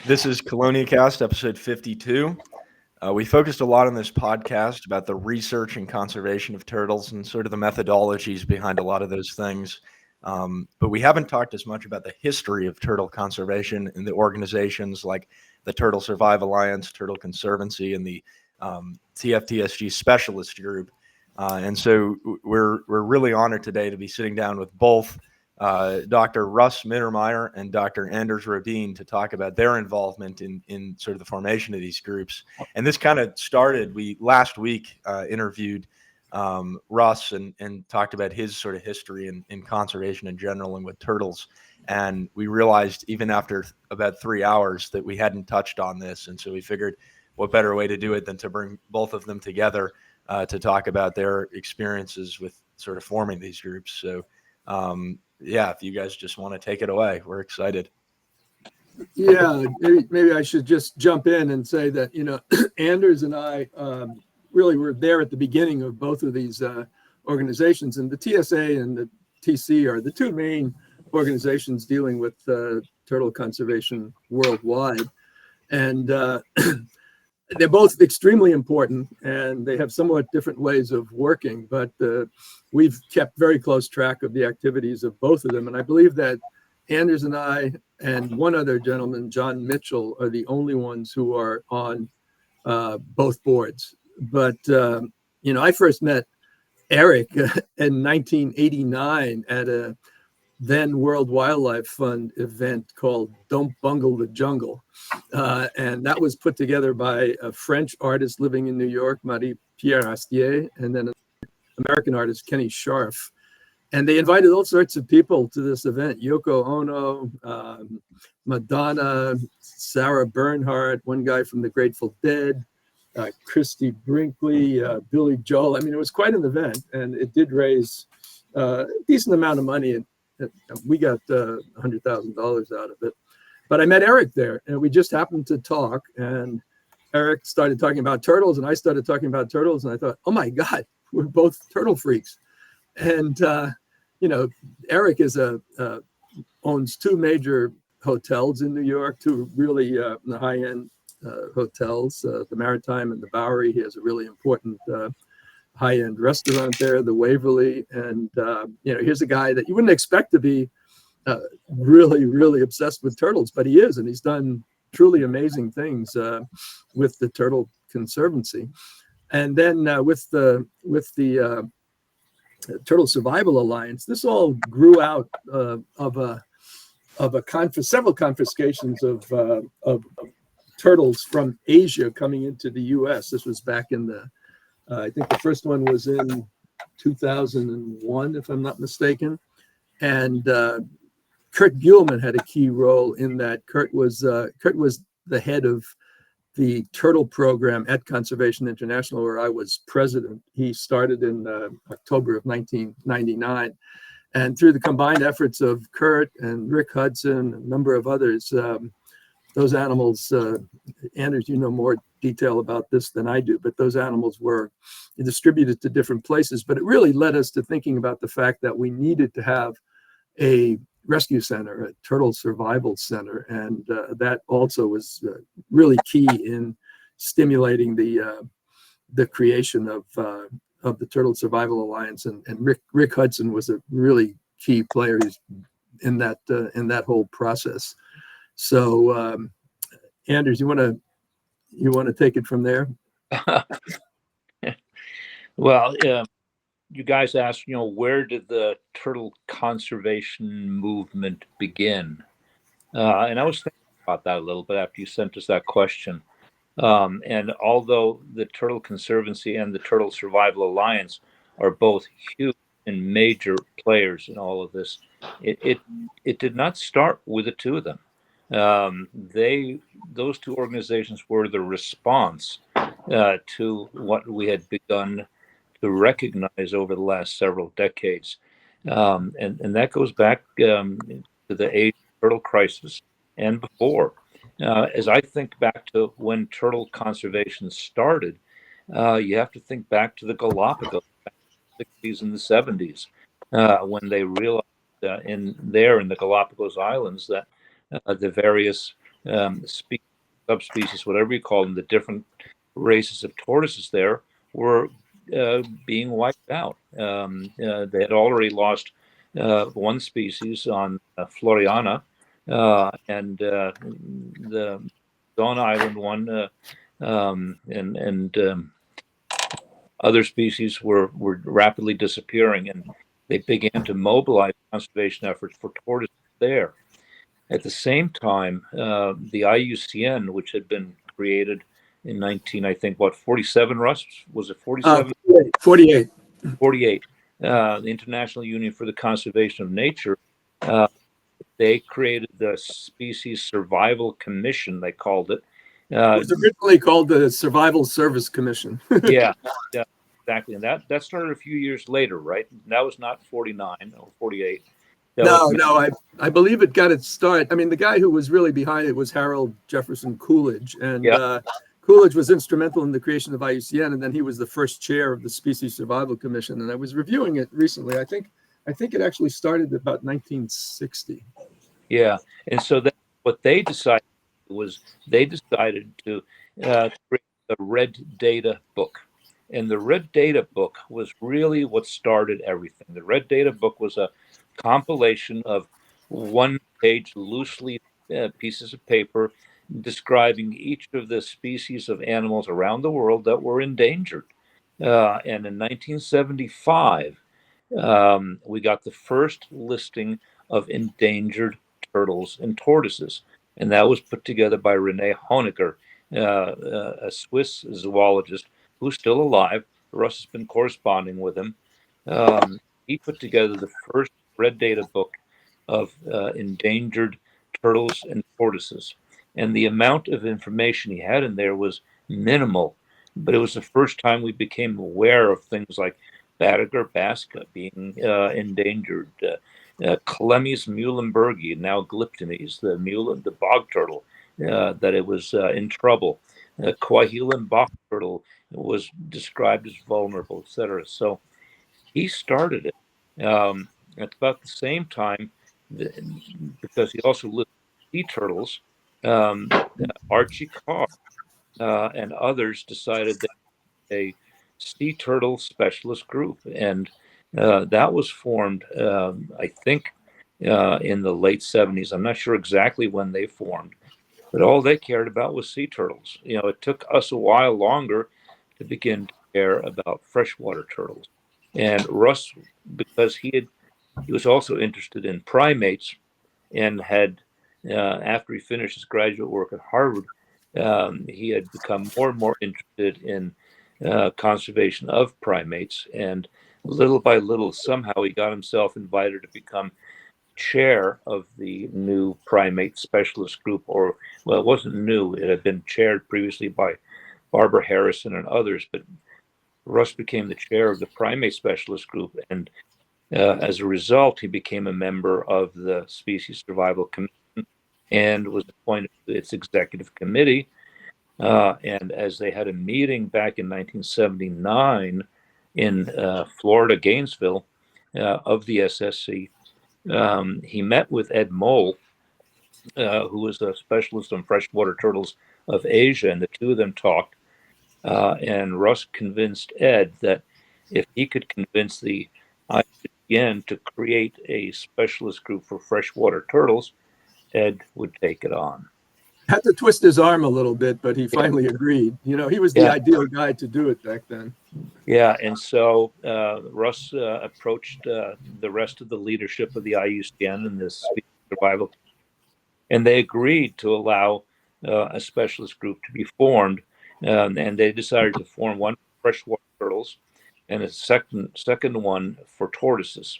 This is CheloniaCast, episode 52. We focused a lot on this podcast about the research and conservation of turtles and sort of the methodologies behind a lot of those things. But we haven't talked as much about the history of turtle conservation and the organizations like the Turtle Survive Alliance, Turtle Conservancy, and the TFTSG Specialist Group. And so we're really honored today to be sitting down with both Dr. Russ Mittermeier and Dr. Anders Rhodin to talk about their involvement in sort of the formation of these groups. And this kind of started, we last week interviewed Russ and talked about his sort of history in conservation in general and with turtles. And we realized even after about 3 hours that we hadn't touched on this. And so we figured what better way to do it than to bring both of them together to talk about their experiences with sort of forming these groups. So yeah, if you guys just want to take it away, we're excited. Yeah, maybe I should just jump in and say that, Anders and I really were there at the beginning of both of these organizations, and the TSA and the TC are the two main organizations dealing with turtle conservation worldwide. And they're both extremely important, and they have somewhat different ways of working, but we've kept very close track of the activities of both of them. And I believe that Anders and I and one other gentleman, John Mitchell, are the only ones who are on both boards. But, I first met Eric in 1989 at a then World Wildlife Fund event called Don't Bungle the Jungle. And that was put together by a French artist living in New York, Marie-Pierre Astier, and then an American artist, Kenny Scharf. And they invited all sorts of people to this event: Yoko Ono, Madonna, Sarah Bernhardt, one guy from the Grateful Dead, Christy Brinkley, Billy Joel. I mean, it was quite an event, and it did raise a decent amount of money. And we got $100,000 out of it. But I met Eric there, and we just happened to talk. And Eric started talking about turtles, and I started talking about turtles. And I thought, oh my God, we're both turtle freaks. And Eric owns two major hotels in New York, two really high-end hotels, the Maritime and the Bowery. He has a really important high-end restaurant there, the Waverly. And here's a guy that you wouldn't expect to be really, really obsessed with turtles, but he is, and he's done truly amazing things with the Turtle Conservancy. And then with the Turtle Survival Alliance, this all grew out of several confiscations of turtles from Asia coming into the U.S. This was back in I think the first one was in 2001, if I'm not mistaken. And Kurt Buhlman had a key role in that. Kurt was the head of the turtle program at Conservation International, where I was president. He started in October of 1999. And through the combined efforts of Kurt and Rick Hudson, a number of others, those animals, Anders, you know more detail about this than I do, but those animals were distributed to different places. But it really led us to thinking about the fact that we needed to have a rescue center, a turtle survival center. And that also was really key in stimulating the creation of the Turtle Survival Alliance. And Rick Hudson was a really key player in that whole process. So, Anders, you want to take it from there? Well, you guys asked, where did the turtle conservation movement begin? And I was thinking about that a little bit after you sent us that question. And although the Turtle Conservancy and the Turtle Survival Alliance are both huge and major players in all of this, it did not start with the two of them. Those two organizations were the response to what we had begun to recognize over the last several decades. And that goes back to the age of turtle crisis and before. As I think back to when turtle conservation started, you have to think back to the Galapagos, back in the 60s and the 70s, when they realized in the Galapagos Islands that the various species, subspecies, whatever you call them, the different races of tortoises there were being wiped out. They had already lost one species on Floriana, and the Zone Island one, and other species were rapidly disappearing, and they began to mobilize conservation efforts for tortoises there. At the same time, the IUCN, which had been created in 19, I think, 47, Russ? Was it 47? 48. 48. The International Union for the Conservation of Nature, they created the Species Survival Commission, they called it. It was originally called the Survival Service Commission. Yeah, exactly. And that started a few years later, right? That was not 49 or 48. No, I believe it got its start. I mean, the guy who was really behind it was Harold Jefferson Coolidge, and Coolidge was instrumental in the creation of IUCN, and then he was the first chair of the Species Survival Commission. And I was reviewing it recently. I think it actually started about 1960. Yeah, and so what they decided was they decided to create the Red Data book. And the Red Data book was really what started everything. The Red Data book was a compilation of one-page, loosely pieces of paper describing each of the species of animals around the world that were endangered. And in 1975, we got the first listing of endangered turtles and tortoises. And that was put together by Rene Honecker, a Swiss zoologist who's still alive. Russ has been corresponding with him. He put together the first Red Data book of endangered turtles and tortoises. And the amount of information he had in there was minimal, but it was the first time we became aware of things like Batagur basca being endangered, Clemys muhlenbergi, now Glyptones, the bog turtle, that it was in trouble. Kwajalein bog turtle was described as vulnerable, etc. So he started it. At about the same time, because he also listed sea turtles, Archie Carr and others decided that a sea turtle specialist group, and that was formed, I think, in the late 70s. I'm not sure exactly when they formed, but all they cared about was sea turtles. It took us a while longer to begin to care about freshwater turtles. And Russ, because he was also interested in primates, and had, after he finished his graduate work at Harvard, he had become more and more interested in conservation of primates. And little by little, somehow he got himself invited to become chair of the new primate specialist group, or, well, it wasn't new. It had been chaired previously by Barbara Harrison and others, but Russ became the chair of the primate specialist group. And as a result, he became a member of the Species Survival Commission and was appointed to its executive committee. And as they had a meeting back in 1979 in Florida, Gainesville, of the SSC, he met with Ed Mole, who was a specialist on freshwater turtles of Asia, and the two of them talked. And Russ convinced Ed that if he could convince the IUCN to create a specialist group for freshwater turtles, Ed would take it on. Had to twist his arm a little bit, but he finally agreed. He was the ideal guy to do it back then. Yeah, and so Russ approached the rest of the leadership of the IUCN and this survival, and they agreed to allow a specialist group to be formed, and they decided to form one for freshwater turtles and a second one for tortoises.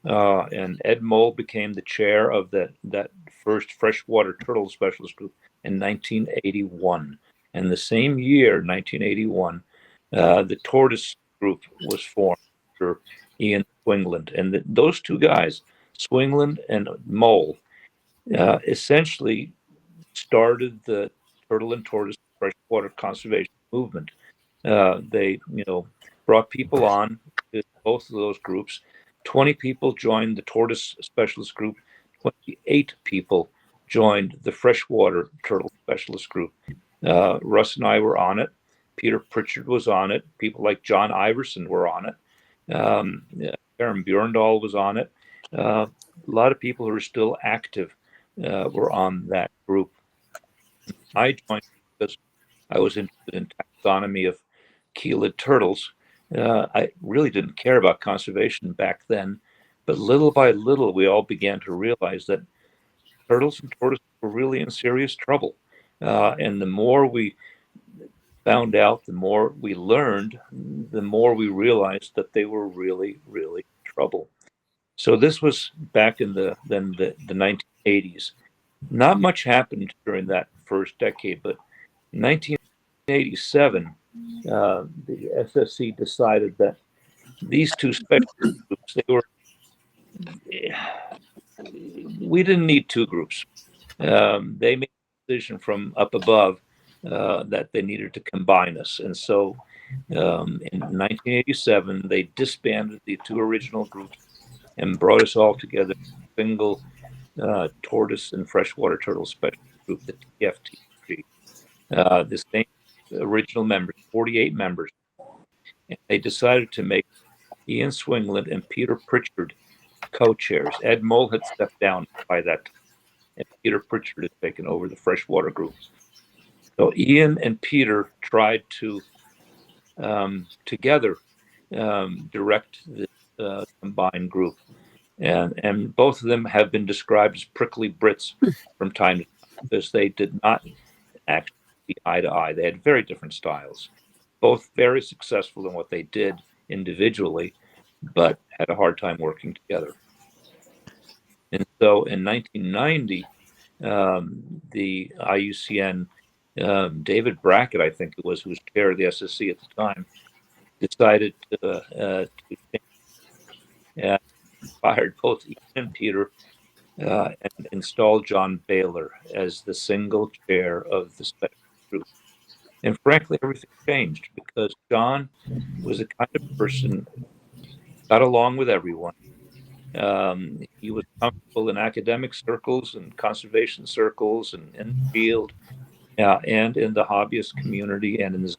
And Ed Mole became the chair of that first freshwater turtle specialist group in 1981. And the same year, 1981, the tortoise group was formed for Ian Swingland. And those two guys, Swingland and Mole, essentially started the turtle and tortoise freshwater conservation movement. They, brought people on to both of those groups. 20 people joined the tortoise specialist group. 28 people joined the Freshwater Turtle Specialist Group. Russ and I were on it. Peter Pritchard was on it. People like John Iverson were on it. Karen Bjorndal was on it. A lot of people who are still active were on that group. I joined because I was interested in taxonomy of chelid turtles. I really didn't care about conservation back then, but little by little, we all began to realize that turtles and tortoises were really in serious trouble. And the more we found out, the more we learned, the more we realized that they were really, really in trouble. So this was back in the 1980s. Not much happened during that first decade, but in 1987, the SSC decided that these two special groups, we didn't need two groups. They made a decision from up above that they needed to combine us. And so in 1987, they disbanded the two original groups and brought us all together in a single tortoise and freshwater turtle special group, the TFTG. The same original members, 48 members. And they decided to make Ian Swingland and Peter Pritchard co-chairs. Ed Mole had stepped down by that time, and Peter Pritchard had taken over the freshwater groups. So Ian and Peter tried to together direct the combined group. And both of them have been described as prickly Brits from time to time because they did not actually see eye to eye. They had very different styles, both very successful in what they did individually, but had a hard time working together. And so in 1990, the IUCN, David Brackett, I think it was, who was chair of the SSC at the time, decided to fired both Ian and Peter and installed John Baylor as the single chair of the special group. And frankly, everything changed because John was the kind of person who got along with everyone. He was comfortable in academic circles and conservation circles and in the field and in the hobbyist community. And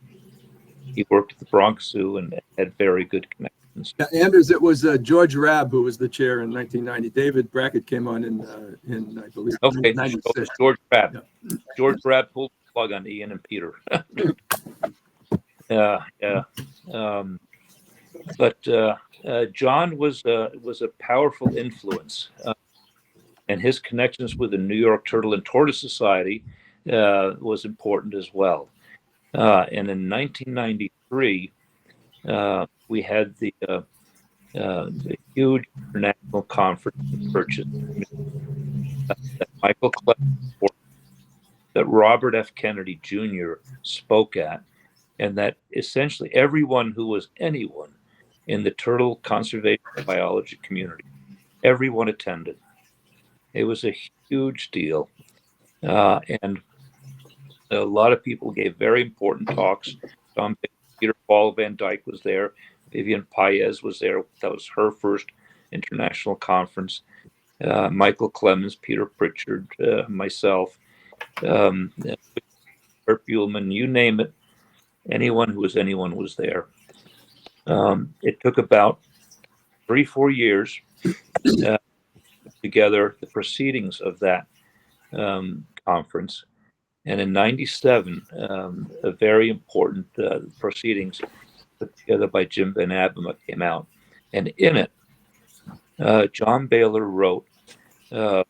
he worked at the Bronx Zoo and had very good connections. Yeah, Anders, it was George Rabb who was the chair in 1990. David Brackett came on in I believe, okay, 96. George Rabb. Yeah. George Rabb pulled the plug on Ian and Peter. Yeah. But John was a powerful influence, and his connections with the New York Turtle and Tortoise Society was important as well. And in 1993, we had the huge international conference in Purchase that Michael Clemens, that Robert F. Kennedy Jr. spoke at, and that essentially everyone who was anyone in the turtle conservation biology community, everyone attended. It was a huge deal. And a lot of people gave very important talks. Peter Paul Van Dyke was there. Vivian Paez was there. That was her first international conference. Michael Clemens, Peter Pritchard, myself, Kurt Buhlman, you name it. Anyone who was anyone was there. It took about 3-4 years together the proceedings of that conference. And in 97, a very important proceedings put together by Jim Van Abema came out. And in it, John Baylor wrote a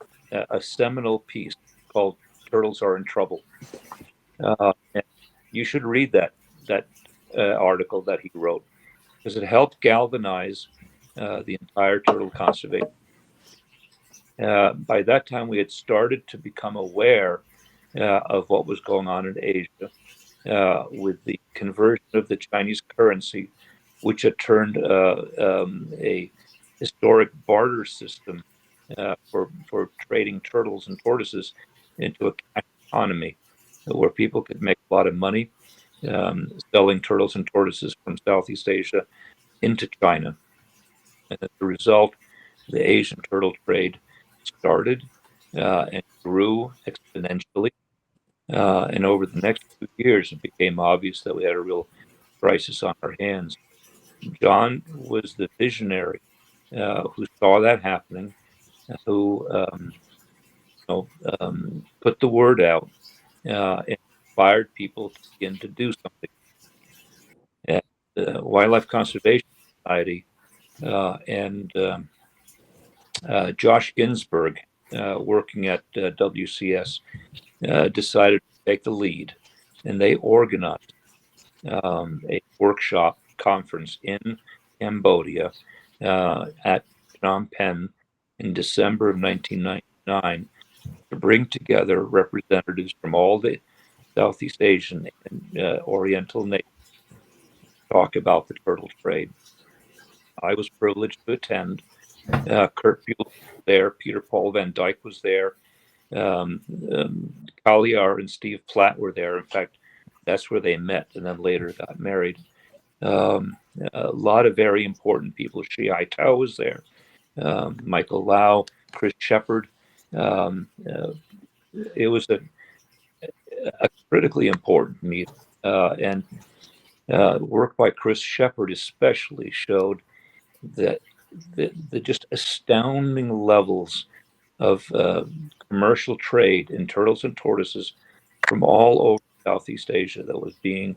seminal piece called Turtles Are in Trouble. And you should read that article that he wrote, because it helped galvanize the entire turtle conservation. By that time, we had started to become aware of what was going on in Asia with the conversion of the Chinese currency, which had turned a historic barter system for trading turtles and tortoises into a cash economy where people could make a lot of money selling turtles and tortoises from Southeast Asia into China. And as a result, the Asian turtle trade started. and grew exponentially. And over the next 2 years, it became obvious that we had a real crisis on our hands. John was the visionary who saw that happening, who put the word out and inspired people to begin to do something. And the Wildlife Conservation Society and Josh Ginsberg, working at WCS, decided to take the lead, and they organized a workshop conference in Cambodia at Phnom Penh in December of 1999 to bring together representatives from all the Southeast Asian and Oriental nations to talk about the turtle trade. I was privileged to attend. Kurt Buell was there. Peter Paul Van Dyke was there. Kaliar and Steve Platt were there. In fact, that's where they met and then later got married. A lot of very important people. Shi Ai Tao was there. Michael Lau, Chris Shepard. It was a critically important meeting. And work by Chris Shepard especially showed that the just astounding levels of commercial trade in turtles and tortoises from all over Southeast Asia that was being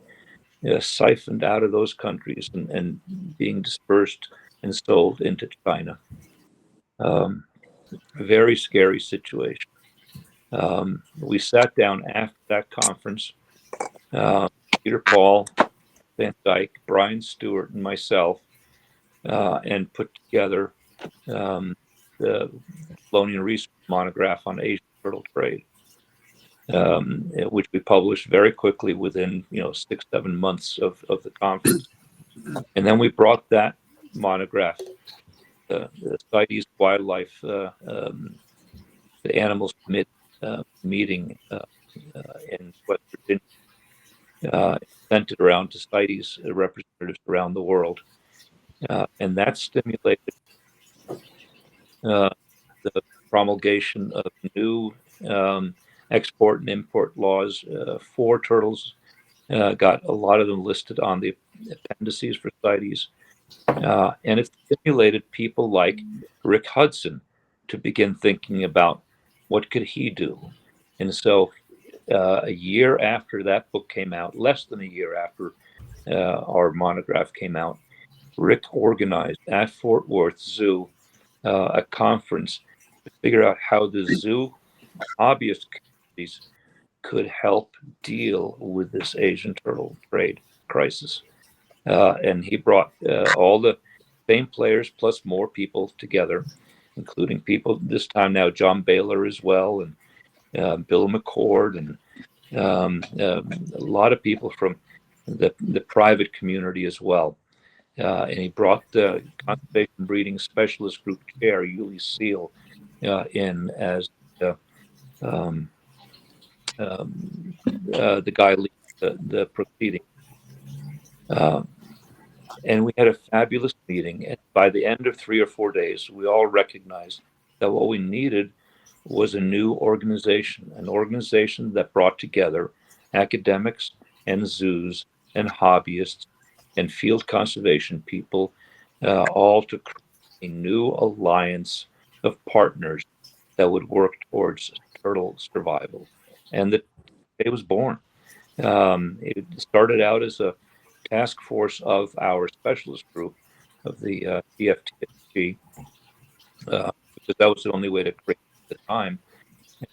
siphoned out of those countries and being dispersed and sold into China. A very scary situation. We sat down after that conference, Peter Paul, Van Dyke, Brian Stewart, and myself, and put together the Chelonian Research Monograph on Asian turtle trade, which we published very quickly within 6-7 months of the conference. And then we brought that monograph, the CITES Wildlife, the Animals Committee meeting in West Virginia, sent it around to CITES representatives around the world. And that stimulated the promulgation of new export and import laws for turtles. Got a lot of them listed on the appendices for CITES. And it stimulated people like Rick Hudson to begin thinking about what could he do. And so a year after that book came out, less than a year after our monograph came out, Rick organized at Fort Worth Zoo a conference to figure out how the zoo hobbyist communities could help deal with this Asian turtle trade crisis. And he brought all the same players plus more people together, including people this time now, John Baylor as well, and Bill McCord, and a lot of people from the private community as well. And he brought the conservation breeding specialist group chair, Yuli Seal, in as the guy leading the proceeding. And we had a fabulous meeting. And by the end of 3 or 4 days, we all recognized that what we needed was a new organization, an organization that brought together academics and zoos and hobbyists and field conservation people, all to create a new alliance of partners that would work towards turtle survival. And it was born. It started out as a task force of our specialist group of the TFTSG, because that was the only way to create at the time.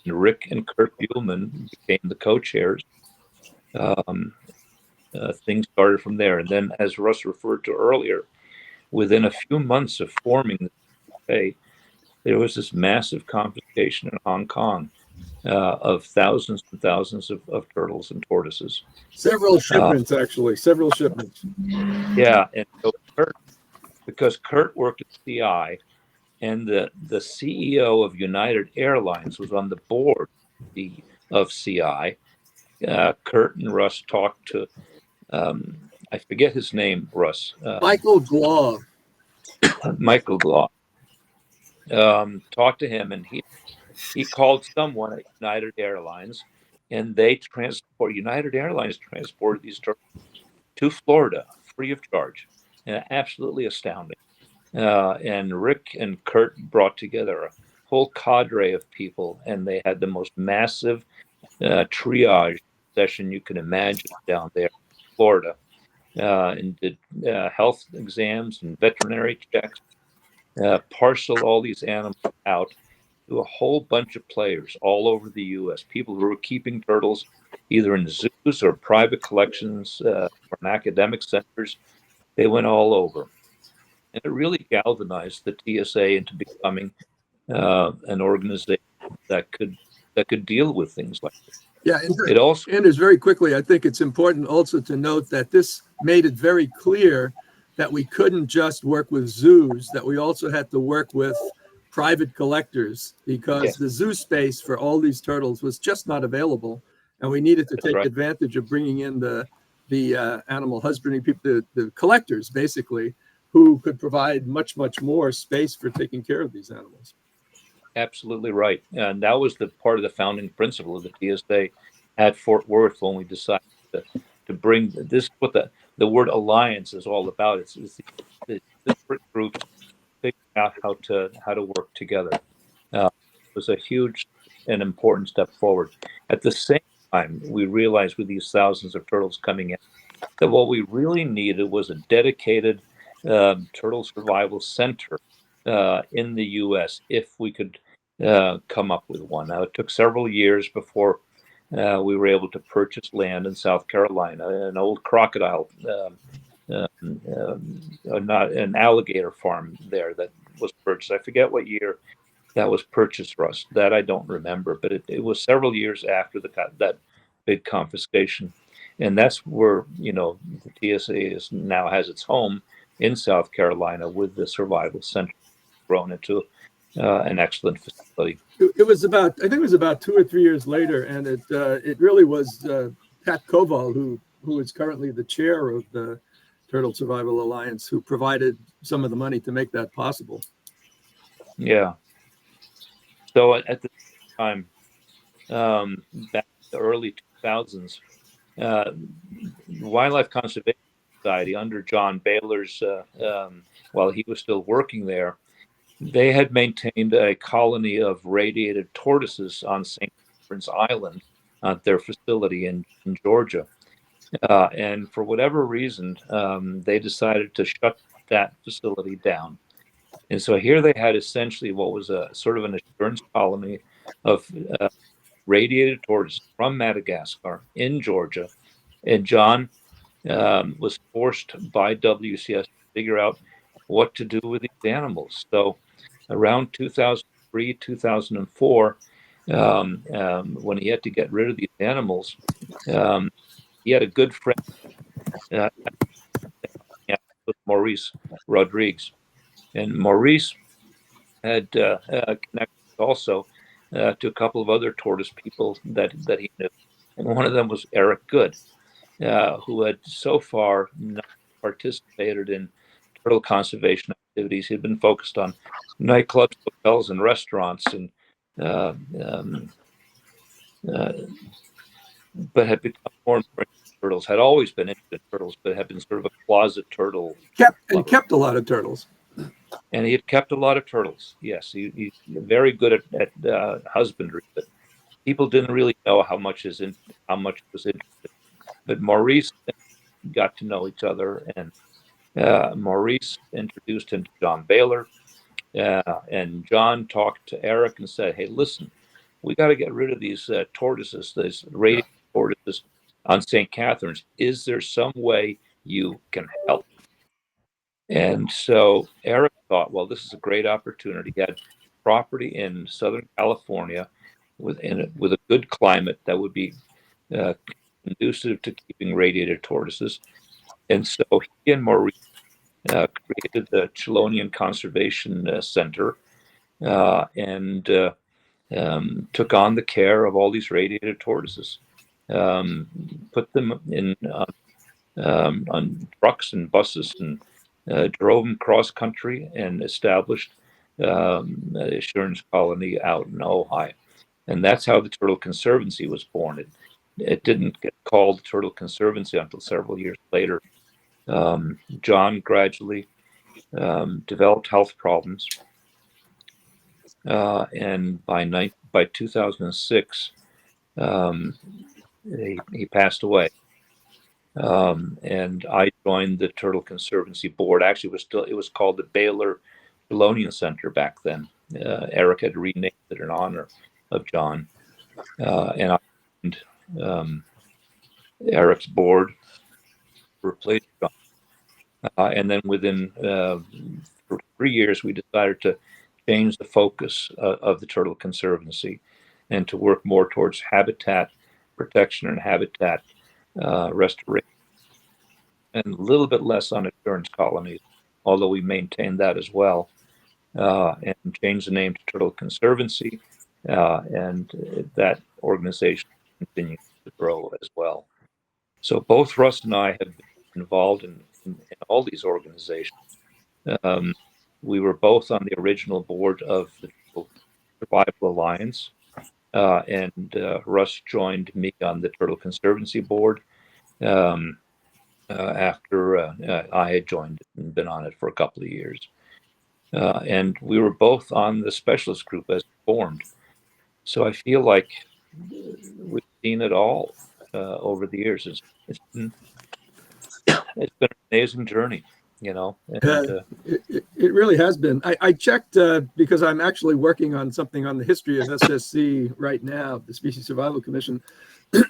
And Rick and Kurt Buellman became the co-chairs. Things started from there. And then, as Russ referred to earlier, within a few months of forming the CFA, there was this massive confiscation in Hong Kong of thousands and thousands of turtles and tortoises. Several shipments, actually. Several shipments. Yeah. And so because Kurt worked at CI, and the CEO of United Airlines was on the board of CI, Kurt and Russ talked to, I forget his name, Russ. Michael Glaw. Michael Glaw. Talked to him, and he called someone at United Airlines, and United Airlines transported these turtles to Florida free of charge. Absolutely astounding. And Rick and Kurt brought together a whole cadre of people, and they had the most massive triage session you can imagine down there in Florida, and did health exams and veterinary checks, parceled all these animals out to a whole bunch of players all over the U.S., people who were keeping turtles either in zoos or private collections or in academic centers. They went all over. And it really galvanized the TSA into becoming an organization that could deal with things like this. Yeah, It also, Anders, very quickly, I think it's important also to note that this made it very clear that we couldn't just work with zoos, that we also had to work with private collectors, because Yes. the zoo space for all these turtles was just not available. And we needed to That's take right. advantage of bringing in the animal husbandry people, the collectors, basically, who could provide much, much more space for taking care of these animals. Absolutely right. And that was the part of the founding principle of the TSA at Fort Worth when we decided to bring this, what the word alliance is all about. It's the different groups figuring out how to work together. It was a huge and important step forward. At the same time, we realized with these thousands of turtles coming in that what we really needed was a dedicated turtle survival center in the U.S. if we could come up with one. Now, it took several years before we were able to purchase land in South Carolina, an old crocodile, not an alligator farm there that was purchased. I forget what year that was purchased, Russ. That I don't remember, but it was several years after that big confiscation. And that's where, the TSA now has its home in South Carolina, with the survival center grown into an excellent facility. It was I think it was about 2 or 3 years later, and it really was Pat Koval, who is currently the chair of the Turtle Survival Alliance, who provided some of the money to make that possible. Yeah. So at the time, back in the early 2000s, Wildlife Conservation Society, under John Baylor's, while he was still working there, they had maintained a colony of radiated tortoises on St. Catherine's Island at their facility in Georgia. And for whatever reason, they decided to shut that facility down. And so here they had essentially what was a sort of an assurance colony of radiated tortoises from Madagascar in Georgia. And John was forced by WCS to figure out what to do with these animals. So around 2003, 2004, when he had to get rid of these animals, he had a good friend, Maurice Rodriguez. And Maurice had connected also to a couple of other tortoise people that he knew. And one of them was Eric Good, who had so far not participated in turtle conservation activities. He'd been focused on nightclubs, hotels, and restaurants, and but had become more and more into turtles. Had always been into turtles, but had been sort of a closet turtle. Kept a lot of turtles. And he had kept a lot of turtles. Yes, he's very good at husbandry, but people didn't really know how much was interested. But Maurice got to know each other, and Maurice introduced him to John Baylor, and John talked to Eric and said, "Hey, listen, we got to get rid of these tortoises, these radiated tortoises on St. Catherine's. Is there some way you can help?" And so Eric thought, well, this is a great opportunity. He had property in Southern California with a good climate that would be conducive to keeping radiated tortoises. And so he and Maurice created the Chelonian Conservation Center and took on the care of all these radiated tortoises, put them in on trucks and buses, and drove them cross country and established assurance colony out in Ojai. And that's how the Turtle Conservancy was born. It didn't get called Turtle Conservancy until several years later. John gradually developed health problems, and by 2006, he passed away. And I joined the Turtle Conservancy board. Actually, it was called the Baylor Chelonian Center back then. Eric had renamed it in honor of John, and I joined Eric's board, replaced John. And then within 3 years, we decided to change the focus of the Turtle Conservancy and to work more towards habitat protection and habitat restoration, and a little bit less on assurance colonies, although we maintained that as well, and changed the name to Turtle Conservancy, and that organization continues to grow as well. So both Russ and I have been involved in all these organizations. We were both on the original board of the Survival Alliance, and Russ joined me on the Turtle Conservancy board after I had joined it and been on it for a couple of years. And we were both on the specialist group as formed. So I feel like we've seen it all over the years. It's been an amazing journey, you know. And, it really has been. I checked because I'm actually working on something on the history of SSC right now, the Species Survival Commission.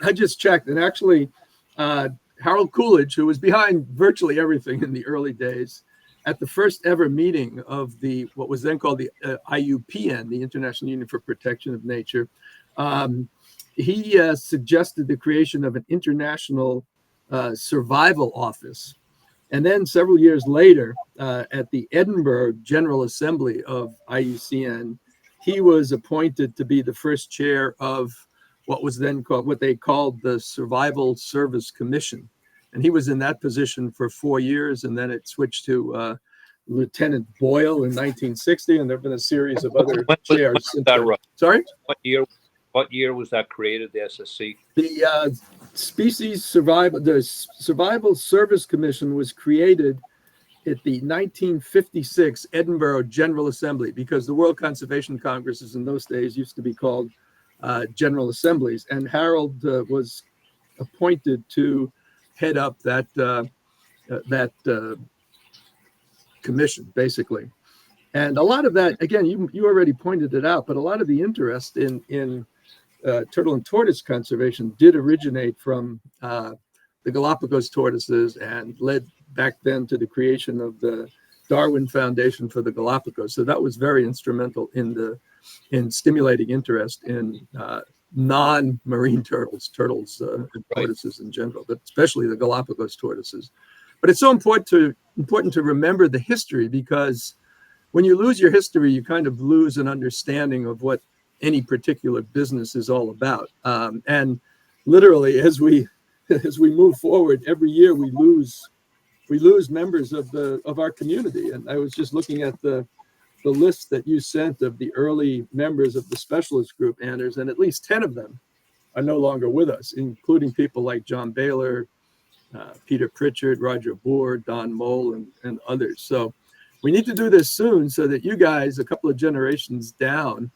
I just checked, and actually Harold Coolidge, who was behind virtually everything in the early days, at the first ever meeting of what was then called the IUPN, the International Union for Protection of Nature, he suggested the creation of an international survival office. And then several years later, at the Edinburgh General Assembly of IUCN, he was appointed to be the first chair of what they called the Survival Service Commission. And he was in that position for 4 years, and then it switched to Lieutenant Boyle in 1960, and there have been a series of other chairs. Sorry? What year was that created, the SSC? The Survival Service Commission was created at the 1956 Edinburgh General Assembly, because the World Conservation Congresses in those days used to be called General Assemblies, and Harold was appointed to head up that commission, basically. And a lot of that, again, you already pointed it out, but a lot of the interest in turtle and tortoise conservation did originate from the Galapagos tortoises, and led back then to the creation of the Darwin Foundation for the Galapagos. So that was very instrumental in stimulating interest in non-marine turtles, and tortoises in general, but especially the Galapagos tortoises. But it's so important to remember the history, because when you lose your history, you kind of lose an understanding of what any particular business is all about. And literally, as we move forward, every year we lose members of our community. And I was just looking at the list that you sent of the early members of the specialist group, Anders, and at least 10 of them are no longer with us, including people like John Baylor, Peter Pritchard, Roger Bohr, Don Mole, and others. So we need to do this soon so that you guys, a couple of generations down,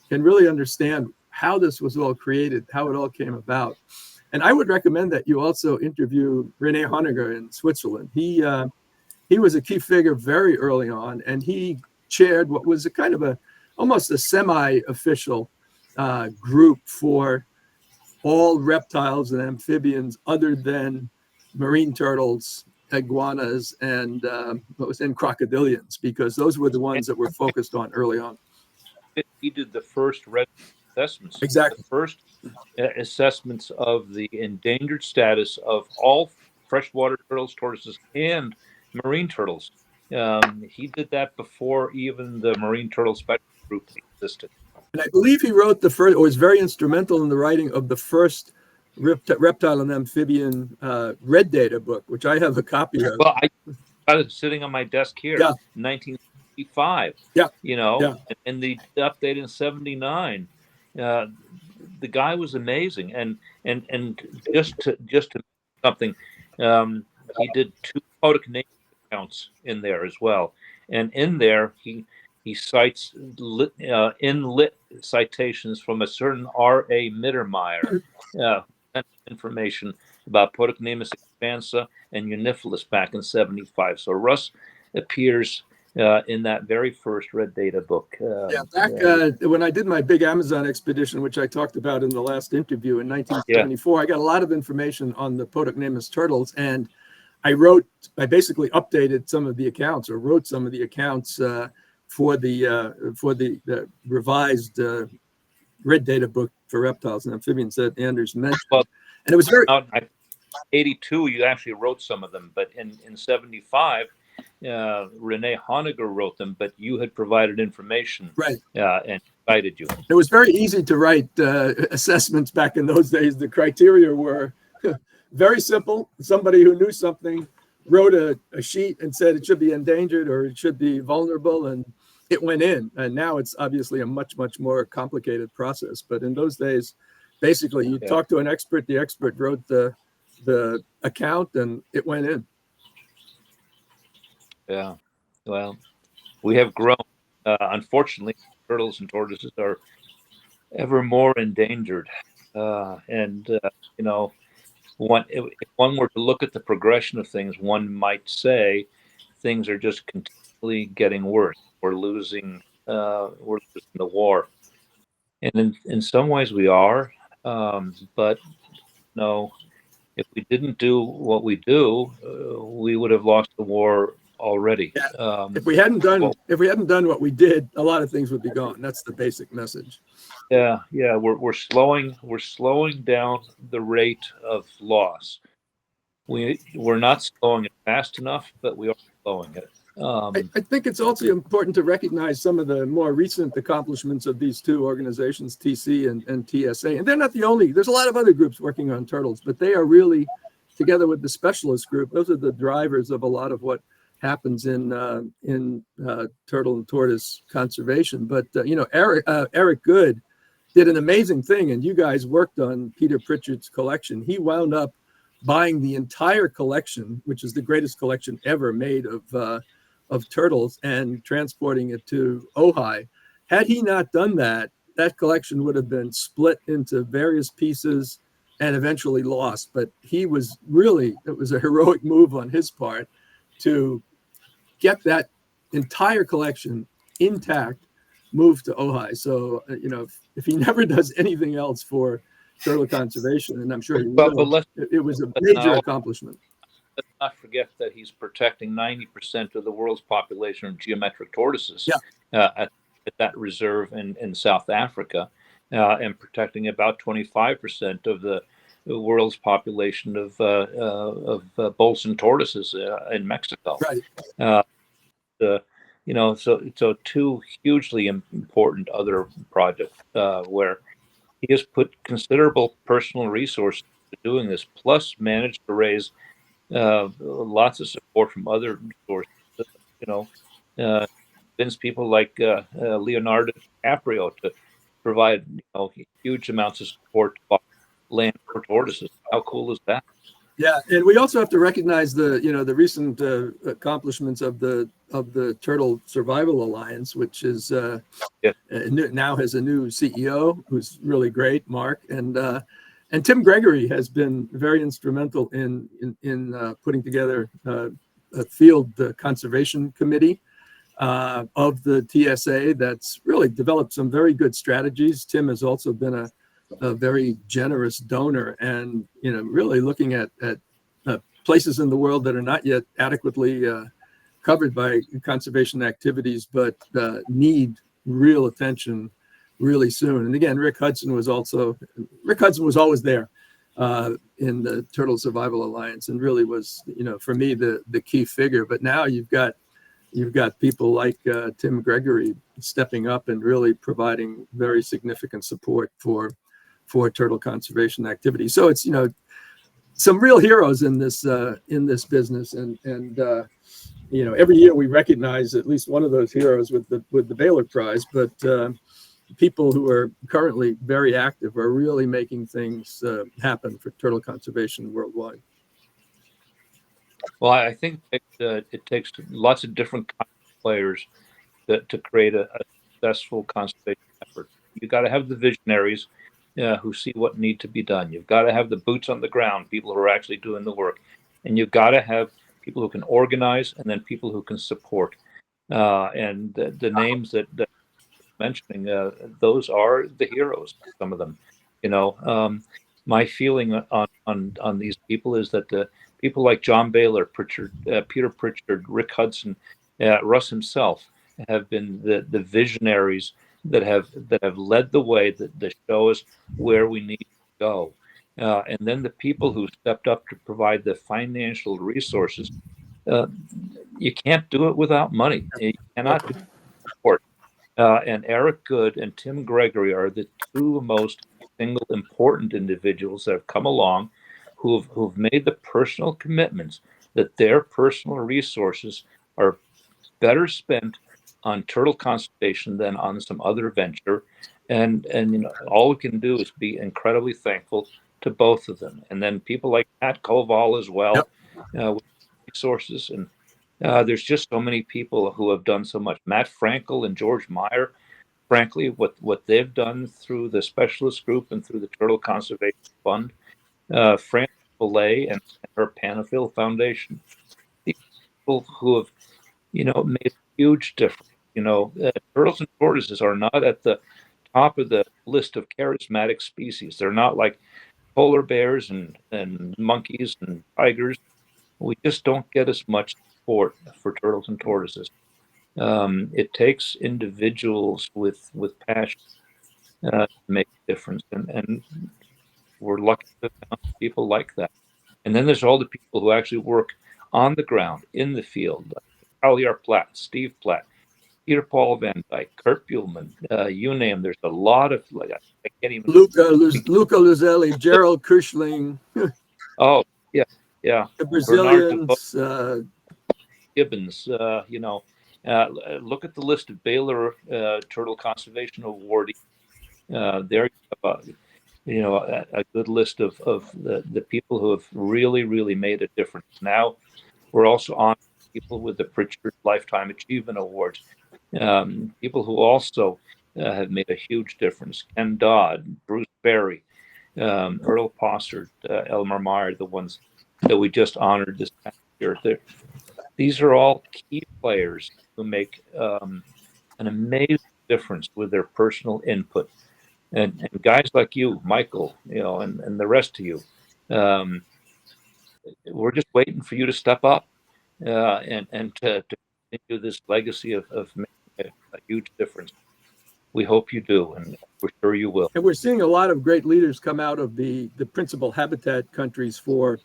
can really understand how this was all created, how it all came about. And I would recommend that you also interview René Honegger in Switzerland. He was a key figure very early on, and he chaired what was a kind of almost a semi-official group for all reptiles and amphibians other than marine turtles, iguanas, and crocodilians, because those were the ones that were focused on early on. He did the first assessments. Exactly. The first assessments of the endangered status of all freshwater turtles, tortoises, and marine turtles. He did that before even the Marine Turtle Special Group existed. And I believe he wrote the first, or was very instrumental in the writing of the first reptile and amphibian red data book, which I have a copy of. Well, I got it sitting on my desk here. Yeah. 19, 65. Yeah. And the update in 79. The guy was amazing, and just to something, he did 2 podocnamic accounts in there as well, and in there he cites lit citations from a certain R.A. Mittermeier, information about Podocnemus expansa and Uniphilus back in 75. So Russ appears in that very first Red Data book. When I did my big Amazon expedition, which I talked about in the last interview in 1974, I got a lot of information on the Podocnemus turtles, and I basically updated some of the accounts, or wrote some of the accounts for the revised Red Data book for reptiles and amphibians that Anders mentioned. Well, and it was very... 82, you actually wrote some of them, but in 75, Renee Honegger wrote them, but you had provided information, right? And cited you. It was very easy to write assessments back in those days. The criteria were very simple. Somebody who knew something wrote a sheet and said it should be endangered or it should be vulnerable, and it went in. And now it's obviously a much more complicated process. But in those days, basically, you talk to an expert. The expert wrote the account, and it went in. Yeah, well, we have grown. Unfortunately, turtles and tortoises are ever more endangered. If one were to look at the progression of things, one might say things are just continually getting worse. We're losing the war, and in some ways we are. But no, if we didn't do what we do, we would have lost the war already. If we hadn't done what we did, a lot of things would be gone. That's the basic message. Yeah, we're slowing down the rate of loss. We're not slowing it fast enough, but we are slowing it. I think it's also important to recognize some of the more recent accomplishments of these two organizations, TC and TSA. And they're not the only. There's a lot of other groups working on turtles, but they are really, together with the specialist group, those are the drivers of a lot of what happens in turtle and tortoise conservation. But Eric Good did an amazing thing, and you guys worked on Peter Pritchard's collection. He wound up buying the entire collection, which is the greatest collection ever made of turtles, and transporting it to Ojai. Had he not done that, that collection would have been split into various pieces and eventually lost. But it was a heroic move on his part to get that entire collection intact, moved to Ojai. So, if he never does anything else for turtle conservation, and I'm sure he will, it was a major accomplishment. Let's not forget that he's protecting 90% of the world's population of geometric tortoises at that reserve in South Africa, and protecting about 25% of the world's population of Bolson tortoises in Mexico. Right. So two hugely important other projects where he has put considerable personal resources to doing this, plus managed to raise lots of support from other sources. Convince people like Leonardo DiCaprio to provide huge amounts of support to buy land for tortoises. How cool is that? Yeah, and we also have to recognize the recent accomplishments of the Turtle Survival Alliance, which is now has a new CEO who's really great, Mark, and Tim Gregory has been very instrumental in putting together a field conservation committee of the TSA that's really developed some very good strategies. Tim has also been a very generous donor, and really looking at places in the world that are not yet adequately covered by conservation activities, but need real attention really soon. And again, Rick Hudson was always there in the Turtle Survival Alliance, and really was for me the key figure. But now you've got people like Tim Gregory stepping up and really providing very significant support for turtle conservation activity. So it's some real heroes in this business, and every year we recognize at least one of those heroes with the Baylor Prize, but people who are currently very active are really making things happen for turtle conservation worldwide. Well, I think it takes lots of different kinds of players to create a successful conservation effort. You got to have the visionaries who see what need to be done. You've got to have the boots on the ground, people who are actually doing the work, and you've got to have people who can organize, and then people who can support. And the names that mentioning, those are the heroes. Some of them, my feeling on these people is that the people like John Baylor, Peter Pritchard, Rick Hudson, Russ himself have been the visionaries that have led the way, that show us where we need to go. And then the people who stepped up to provide the financial resources. You can't do it without money. You cannot do support. And Eric Good and Tim Gregory are the two most single important individuals that have come along who've made the personal commitments that their personal resources are better spent on turtle conservation than on some other venture. And all we can do is be incredibly thankful to both of them. And then people like Pat Koval as well, with resources. And there's just so many people who have done so much. Matt Frankel and George Meyer, frankly, what they've done through the specialist group and through the Turtle Conservation Fund, Frances Belay and her Panafil Foundation, these people who have, made a huge difference. Turtles and tortoises are not at the top of the list of charismatic species. They're not like polar bears and monkeys and tigers. We just don't get as much support for turtles and tortoises. It takes individuals with passion to make a difference, and we're lucky to have people like that. And then there's all the people who actually work on the ground, in the field, like Javier Platt, Steve Platt, Peter Paul Van Dyke, Kurt Buhlman, you name. There's a lot of, like, I can't even. Luca Luzelli, Gerald Kushling. Oh yeah. The Brazilians. Gibbons. Look at the list of Baylor Turtle Conservation awardees. There, a good list of the people who have really, really made a difference. Now, we're also on people with the Pritchard Lifetime Achievement Awards. People who also have made a huge difference. Ken Dodd, Bruce Berry, Earl Possard, Elmer Meyer, the ones that we just honored this past year. These are all key players who make an amazing difference with their personal input. And guys like you, Michael, and the rest of you, we're just waiting for you to step up and to continue this legacy of making a huge difference. We hope you do, and we're sure you will. And we're seeing a lot of great leaders come out of the principal habitat countries for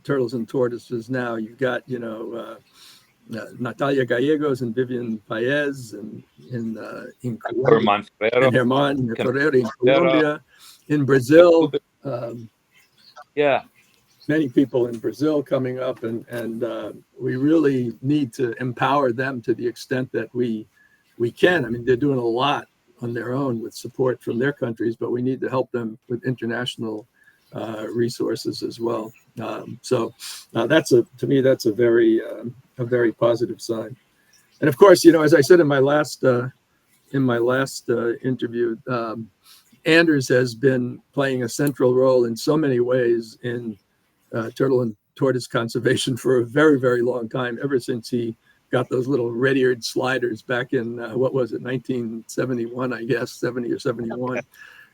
turtles and tortoises now. You've got, Natalia Gallegos and Vivian Paez and in Herman Ferrero, and Herman Ferrero in Colombia, in Brazil. Many people in Brazil coming up, and we really need to empower them to the extent that we can. I mean, they're doing a lot on their own with support from their countries, but we need to help them with international resources as well. So to me, that's a very positive sign. And of course, as I said in my last interview, Anders has been playing a central role in so many ways in turtle and tortoise conservation for a very, very long time, ever since he got those little red-eared sliders back in, 1971, I guess, 70 or 71.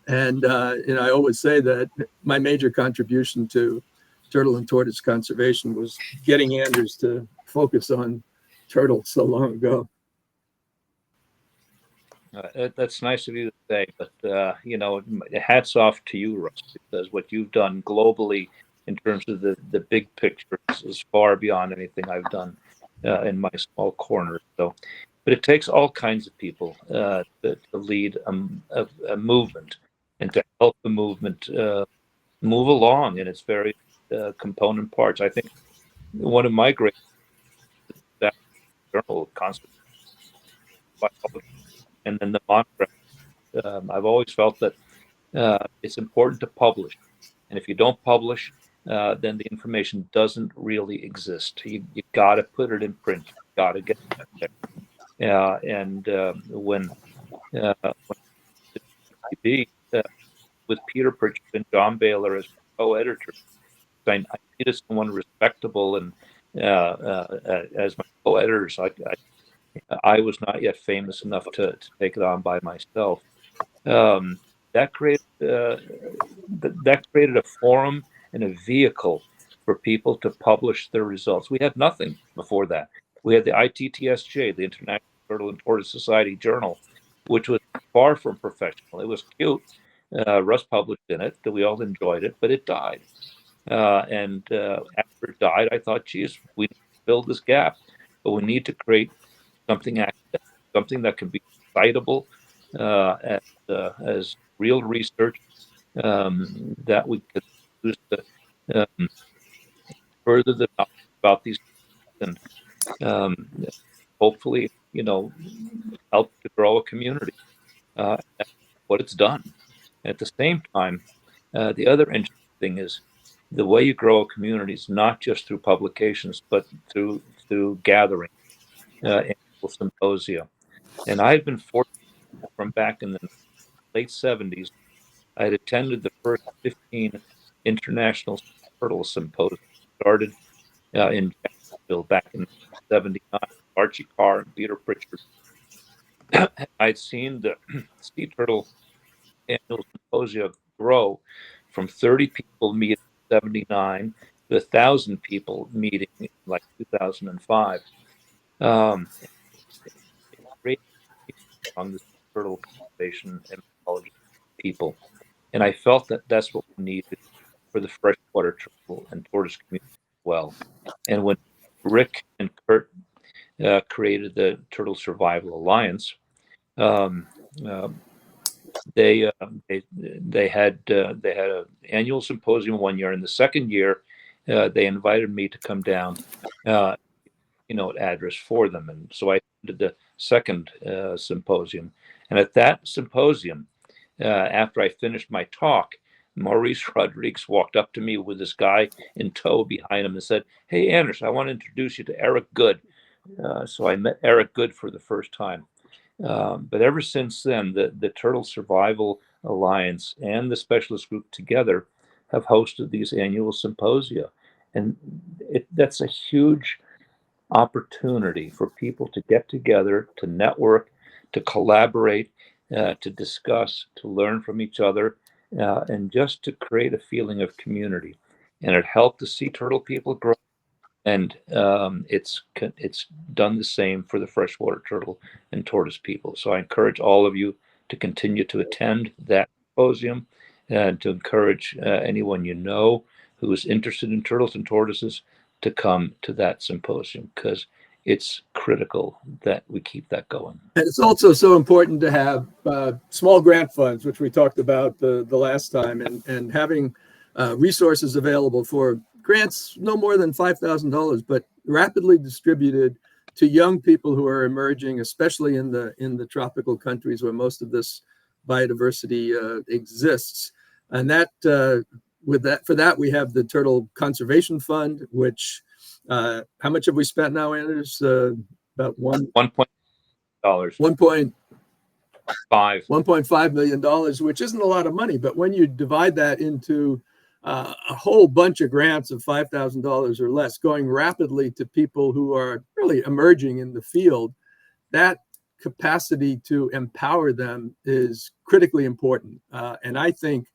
And, I always say that my major contribution to turtle and tortoise conservation was getting Anders to focus on turtles so long ago. That's nice of you to say, but, hats off to you, Russ, because what you've done globally in terms of the big picture is far beyond anything I've done in my small corner. So, but it takes all kinds of people to lead a movement and to help the movement move along in its various component parts. I think one of my great Journal of Conservation and Biology, and then the monograph. I've always felt that it's important to publish, and if you don't publish, then the information doesn't really exist. You got to put it in print. You got to get it there. When TV with Peter Pritchard and John Baylor as co-editor, I needed someone respectable and as my co-editors. I was not yet famous enough to take it on by myself. That created a forum and a vehicle for people to publish their results. We had nothing before that. We had the ITTSJ, the International Turtle and Tortoise Society Journal, which was far from professional. It was cute. Russ published in it, that we all enjoyed it, but it died. After it died, I thought, geez, we need to fill this gap, but we need to create something academic, something that can be citable as real research that we could use to further the knowledge about these and hopefully, help to grow a community. That's what it's done. At the same time, the other interesting thing is the way you grow a community is not just through publications, but through gathering, annual symposia. And I had been fortunate from back in the late 70s. I had attended the first 15 international turtle symposia started in Jacksonville back in 79. Archie Carr and Peter Pritchard. I'd seen the sea turtle annual symposia grow from 30 people meeting in 79 to 1,000 people meeting in like 2005. Great on the turtle conservation and biology people. And I felt that that's what we needed for the freshwater turtle and tortoise community as well. And when Rick and Kurt created the Turtle Survival Alliance, they had an annual symposium one year. In the second year, they invited me to come down, address for them, and so I did the second symposium. And at that symposium, after I finished my talk, Maurice Rodriguez walked up to me with this guy in tow behind him and said, "Hey, Anders, I want to introduce you to Eric Good." So I met Eric Good for the first time. But ever since then, the Turtle Survival Alliance and the specialist group together have hosted these annual symposia. And that's a huge opportunity for people to get together, to network, to collaborate, to discuss, to learn from each other, and just to create a feeling of community. And it helped the sea turtle people grow. And it's done the same for the freshwater turtle and tortoise people. So I encourage all of you to continue to attend that symposium and to encourage anyone you know who is interested in turtles and tortoises to come to that symposium, because it's critical that we keep that going. And it's also so important to have small grant funds, which we talked about the last time, and having resources available for grants no more than $5,000, but rapidly distributed to young people who are emerging, especially in the tropical countries where most of this biodiversity exists. And that for that we have the Turtle Conservation Fund, which how much have we spent now, Anders? About $1.5 million, which isn't a lot of money, but when you divide that into a whole bunch of grants of $5,000 or less going rapidly to people who are really emerging in the field, that capacity to empower them is critically important. And I think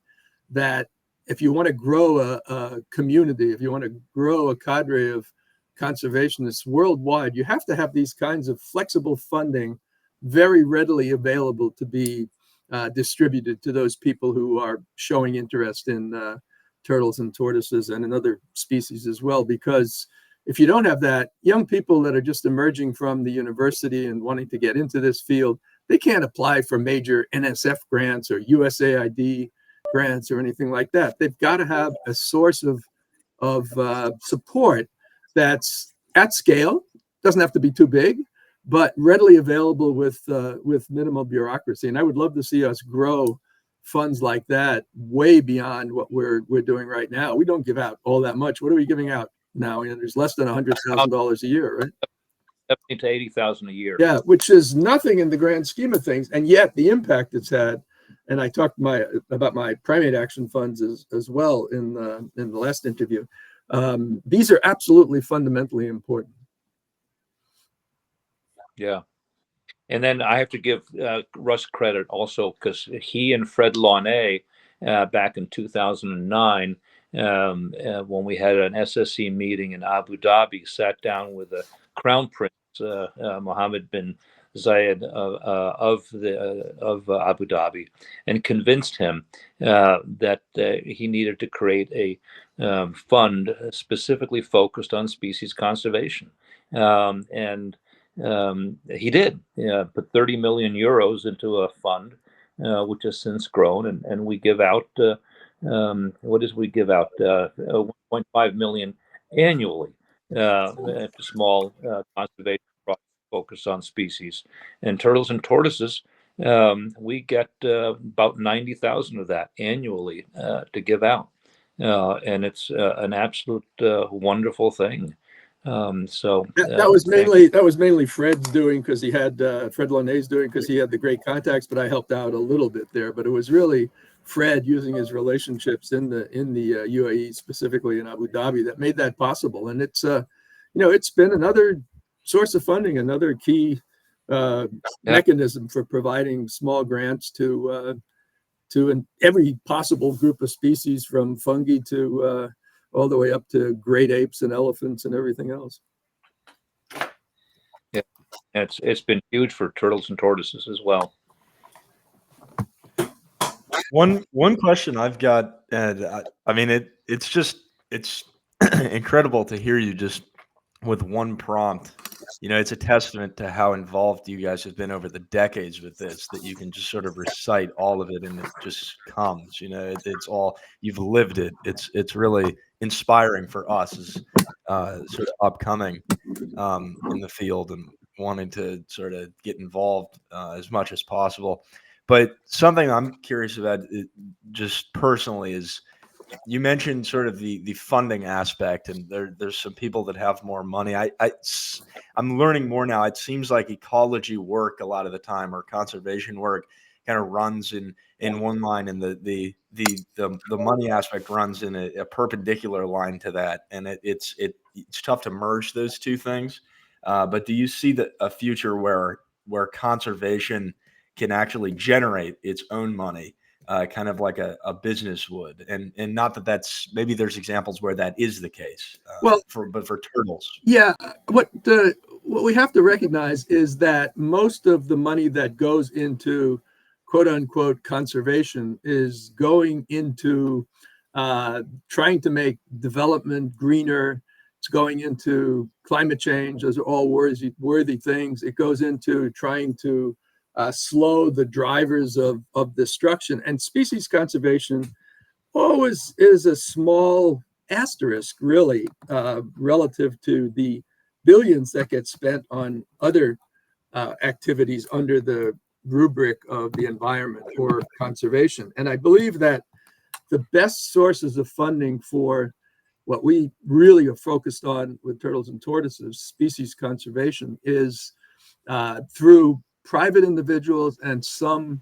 that if you want to grow a community, if you want to grow a cadre of conservationists worldwide, you have to have these kinds of flexible funding very readily available to be distributed to those people who are showing interest in turtles and tortoises and in other species as well. Because if you don't have that, young people that are just emerging from the university and wanting to get into this field, they can't apply for major NSF grants or USAID grants or anything like that. They've got to have a source of support that's at scale, doesn't have to be too big, but readily available with minimal bureaucracy. And I would love to see us grow funds like that way beyond what we're doing right now. We don't give out all that much. What are we giving out now? There's less than $100,000 a year, right? 70 to 80,000 a year. Yeah, which is nothing in the grand scheme of things, and yet the impact it's had. And I talked about my primate action funds as well in the last interview. These are absolutely fundamentally important. Yeah. And then I have to give Russ credit also, because he and Fred Launay back in 2009, when we had an SSC meeting in Abu Dhabi, sat down with the Crown Prince, Mohammed bin Zayed of Abu Dhabi, and convinced him that he needed to create a fund specifically focused on species conservation. And he did put 30 million euros into a fund, which has since grown, and we give out what is we give out 1.5 million annually to small conservation projects focused on species. And turtles and tortoises, we get about 90,000 of that annually to give out, and it's an absolute wonderful thing. So that was mainly Fred's doing, because he had Fred Launay's doing, because he had the great contacts, but I helped out a little bit there. But it was really Fred using his relationships in the UAE, specifically in Abu Dhabi, that made that possible. And it's it's been another source of funding, another key mechanism for providing small grants to every possible group of species, from fungi to all the way up to great apes and elephants and everything else. Yeah, it's been huge for turtles and tortoises as well. One question I've got, and I mean it's incredible to hear you just with one prompt. It's a testament to how involved you guys have been over the decades with this, that you can just sort of recite all of it and it just comes. It's all, you've lived it. It's really inspiring for us as sort of upcoming in the field and wanting to sort of get involved as much as possible. But something I'm curious about, just personally, is you mentioned sort of the funding aspect, and there's some people that have more money. I'm learning more now. It seems like ecology work a lot of the time, or conservation work, kind of runs in one line, and the money aspect runs in a perpendicular line to that, and it's tough to merge those two things. But do you see a future where conservation can actually generate its own money, kind of like a business would, and not that's, maybe there's examples where that is the case. But for turtles, yeah, what we have to recognize is that most of the money that goes into quote unquote conservation is going into trying to make development greener. It's going into climate change. Those are all worthy things. It goes into trying to slow the drivers of destruction. And species conservation always is a small asterisk, really, relative to the billions that get spent on other activities under the rubric of the environment or conservation. And I believe that the best sources of funding for what we really are focused on with turtles and tortoises, species conservation, is through private individuals and some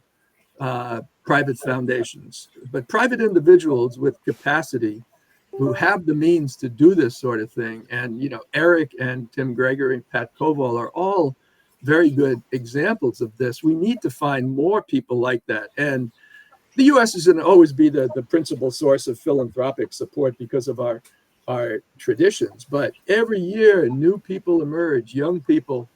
private foundations. But private individuals with capacity who have the means to do this sort of thing, and Eric and Tim Gregory, Pat Koval are all very good examples of this. We need to find more people like that. And the U.S. is going to always be the principal source of philanthropic support because of our traditions. But every year, new people emerge, young people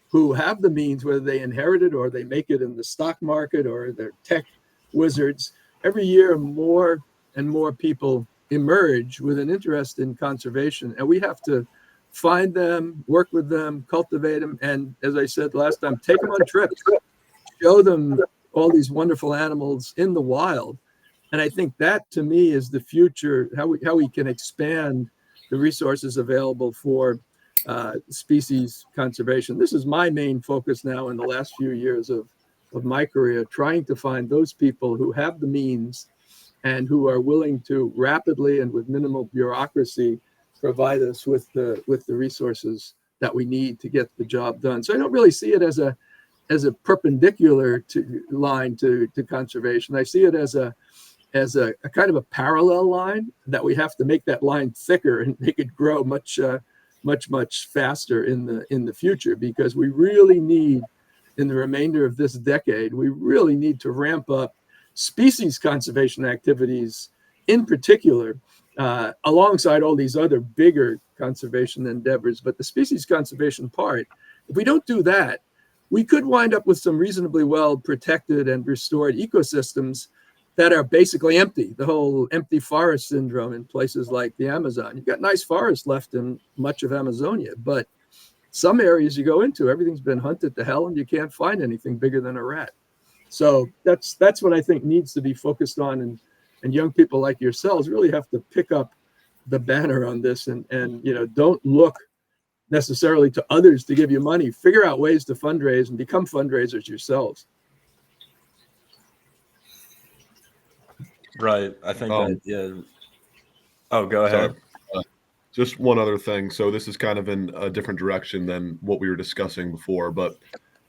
who have the means, whether they inherit it or they make it in the stock market or they're tech wizards. Every year, more and more people emerge with an interest in conservation. And we have to find them, work with them, cultivate them. And as I said last time, take them on trips, show them all these wonderful animals in the wild. And I think that, to me, is the future, how we can expand the resources available for species conservation. This is my main focus now in the last few years of my career, trying to find those people who have the means and who are willing to rapidly and with minimal bureaucracy provide us with the resources that we need to get the job done. So I don't really see it as a perpendicular line to conservation. I see it as a kind of a parallel line that we have to make that line thicker and make it grow much faster in the future, because we really need, in the remainder of this decade, we really need to ramp up species conservation activities in particular, alongside all these other bigger conservation endeavors. But the species conservation part, if we don't do that, we could wind up with some reasonably well protected and restored ecosystems that are basically empty. The whole empty forest syndrome in places like the Amazon. You've got nice forests left in much of Amazonia, but some areas you go into, everything's been hunted to hell and you can't find anything bigger than a rat. So that's what I think needs to be focused on, and young people like yourselves really have to pick up the banner on this and don't look necessarily to others to give you money. Figure out ways to fundraise and become fundraisers yourselves. Right. I think that, yeah. Oh, go ahead. Just one other thing. So this is kind of in a different direction than what we were discussing before, but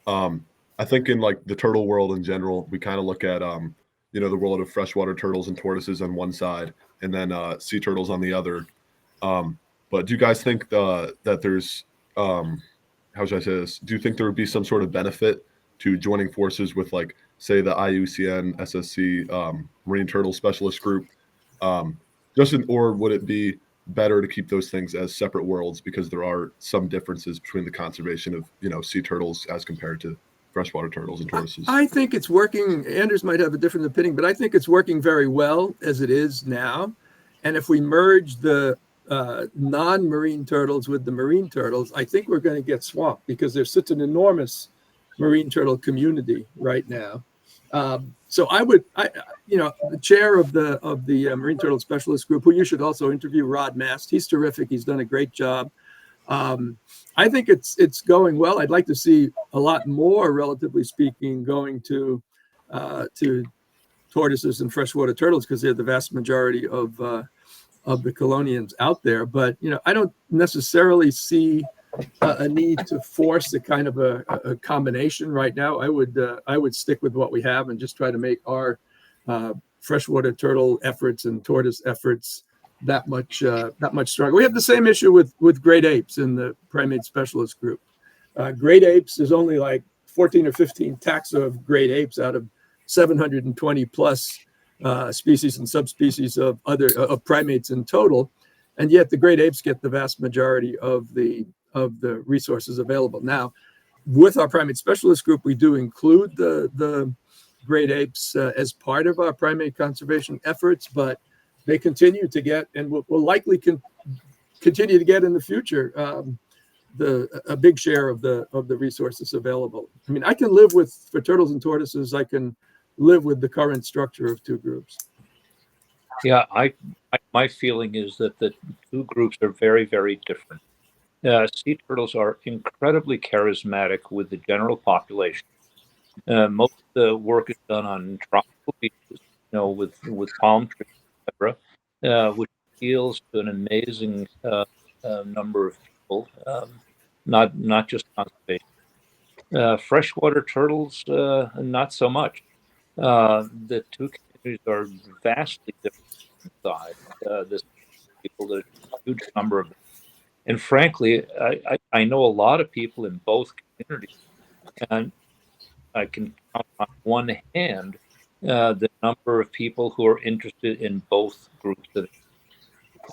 I think in like the turtle world in general, we kind of look at the world of freshwater turtles and tortoises on one side, and then sea turtles on the other. But do you guys think that there's how should I say this? Do you think there would be some sort of benefit to joining forces with, like, say, the IUCN-SSC Marine Turtle Specialist Group? Or would it be better to keep those things as separate worlds, because there are some differences between the conservation of sea turtles as compared to freshwater turtles and tortoises? I think it's working. Anders might have a different opinion, but I think it's working very well as it is now. And if we merge the non-marine turtles with the marine turtles, I think we're going to get swamped, because there's such an enormous marine turtle community right now. So the chair of the Marine Turtle Specialist Group, who you should also interview, Rod Mast. He's terrific. He's done a great job. I think it's going well. I'd like to see a lot more, relatively speaking, going to tortoises and freshwater turtles, because they're the vast majority of the Chelonians out there. But I don't necessarily see a need to force a kind of a combination right now. I would stick with what we have and just try to make our freshwater turtle efforts and tortoise efforts that much stronger. We have the same issue with great apes in the primate specialist group. Great apes, there's only like 14 or 15 taxa of great apes out of 720 plus species and subspecies of primates in total, and yet the great apes get the vast majority of the resources available. Now, with our primate specialist group, we do include the great apes as part of our primate conservation efforts, but they continue to get, and will likely continue to get in the future, a big share of the resources available. I mean, I can live for turtles and tortoises, I can live with the current structure of two groups. Yeah, my feeling is that the two groups are very, very different. Sea turtles are incredibly charismatic with the general population. Most of the work is done on tropical beaches, with palm trees, etc., which appeals to an amazing number of people, not just conservation. Freshwater turtles, not so much. The two communities are vastly different in size. There's a huge number of them. And frankly, I know a lot of people in both communities, and I can count on one hand the number of people who are interested in both groups.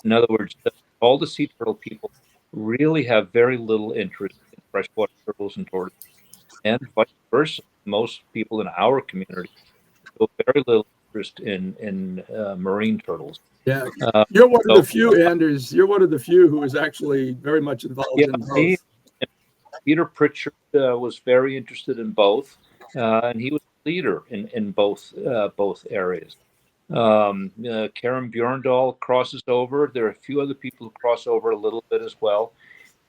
In other words, all the sea turtle people really have very little interest in freshwater turtles and tortoises, and vice versa. Most people in our community have very little interest in marine turtles. Yeah, you're one of the few, Anders. You're one of the few who is actually very much involved in both. Peter Pritchard was very interested in both, and he was a leader in both areas. Karen Bjorndal crosses over. There are a few other people who cross over a little bit as well.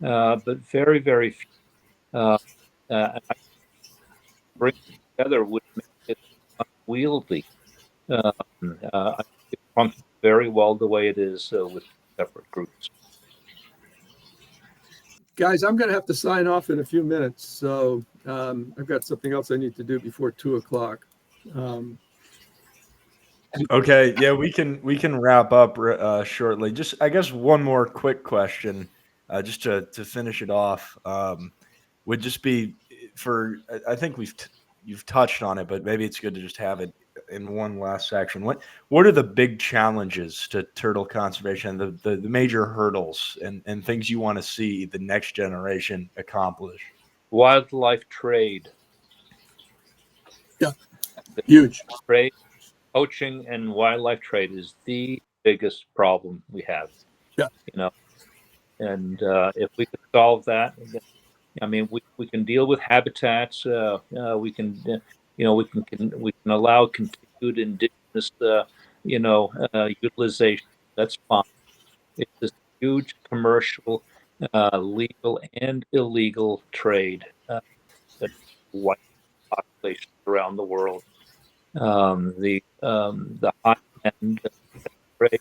but very, very few. And I bring it together would make it unwieldy. I think it functions very well the way it is with separate groups. Guys, I'm going to have to sign off in a few minutes. So I've got something else I need to do before 2:00. Okay, yeah, we can wrap up shortly. Just, I guess, one more quick question, just to finish it off, would just be for, I think you've touched on it, but maybe it's good to just have it in one last section. What are the big challenges to turtle conservation, the major hurdles and things you want to see the next generation accomplish? Wildlife trade. Yeah, huge. Trade, poaching, and wildlife trade is the biggest problem we have. Yeah. And if we could solve that, I mean, we can deal with habitats. We can, we can allow continued indigenous, utilization. That's fine. It's this huge commercial, legal and illegal trade that white populations around the world. The high end trade,